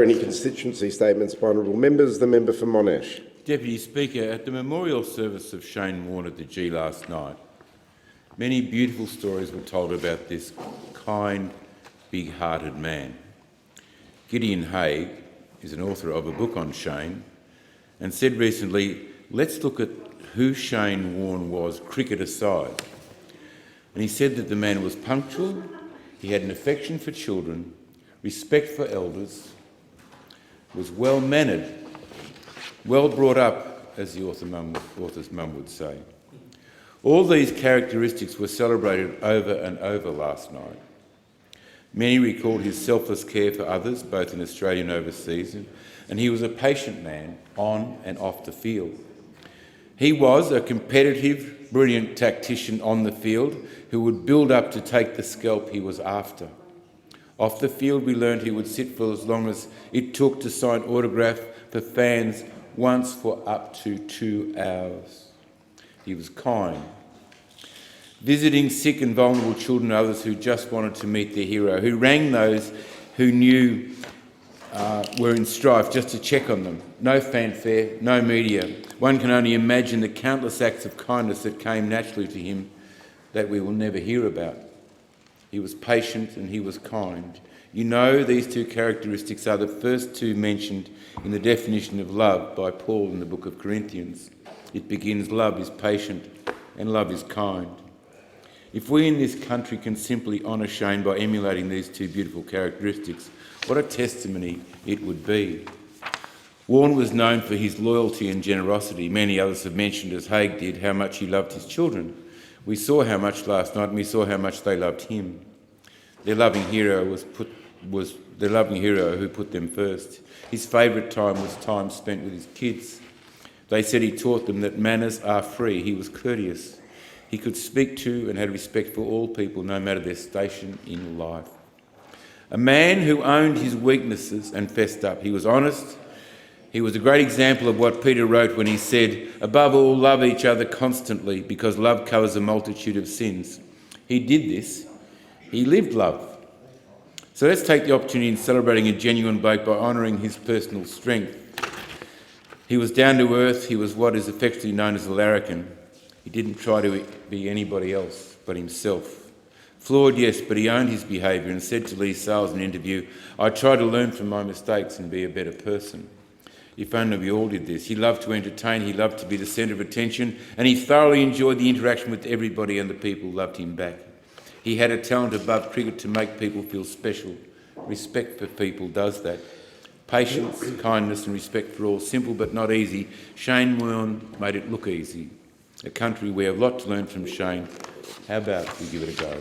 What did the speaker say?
Any constituency statements by honourable members? The member for Monash. Deputy Speaker, at the memorial service of Shane Warne at the G last night, many beautiful stories were told about this kind, big-hearted man. Gideon Haigh is an author of a book on Shane and said recently, let's look at who Shane Warne was, cricket aside. And he said that the man was punctual, he had an affection for children, respect for elders, was well-mannered, well brought up, as the author's mum would say. All these characteristics were celebrated over and over last night. Many recalled his selfless care for others, both in Australia and overseas, and he was a patient man on and off the field. He was a competitive, brilliant tactician on the field who would build up to take the scalp he was after. Off the field, we learned he would sit for as long as it took to sign autograph for fans, once for up to 2 hours. He was kind, visiting sick and vulnerable children and others who just wanted to meet their hero, who rang those who knew were in strife just to check on them. No fanfare, no media. One can only imagine the countless acts of kindness that came naturally to him that we will never hear about. He was patient and he was kind. You know, these two characteristics are the first two mentioned in the definition of love by Paul in the book of Corinthians. It begins, love is patient and love is kind. If we in this country can simply honour Shane by emulating these two beautiful characteristics, what a testimony it would be. Warne was known for his loyalty and generosity. Many others have mentioned, as Haigh did, how much he loved his children. We saw how much last night, and we saw how much they loved him. Their loving hero was their loving hero who put them first. His favourite time was time spent with his kids. They said he taught them that manners are free. He was courteous. He could speak to and had respect for all people, no matter their station in life. A man who owned his weaknesses and fessed up. He was honest. He was a great example of what Peter wrote when he said, above all, love each other constantly, because love covers a multitude of sins. He did this. He lived love. So let's take the opportunity in celebrating a genuine bloke by honouring his personal strength. He was down to earth. He was what is affectionately known as a larrikin. He didn't try to be anybody else but himself. Flawed, yes, but he owned his behaviour and said to Lee Sales in an interview, I try to learn from my mistakes and be a better person. If only we all did this. He loved to entertain, he loved to be the centre of attention, and he thoroughly enjoyed the interaction with everybody, and the people loved him back. He had a talent above cricket to make people feel special. Respect for people does that. Patience, kindness and respect for all, simple but not easy. Shane Warne made it look easy. A country we have a lot to learn from Shane. How about we give it a go?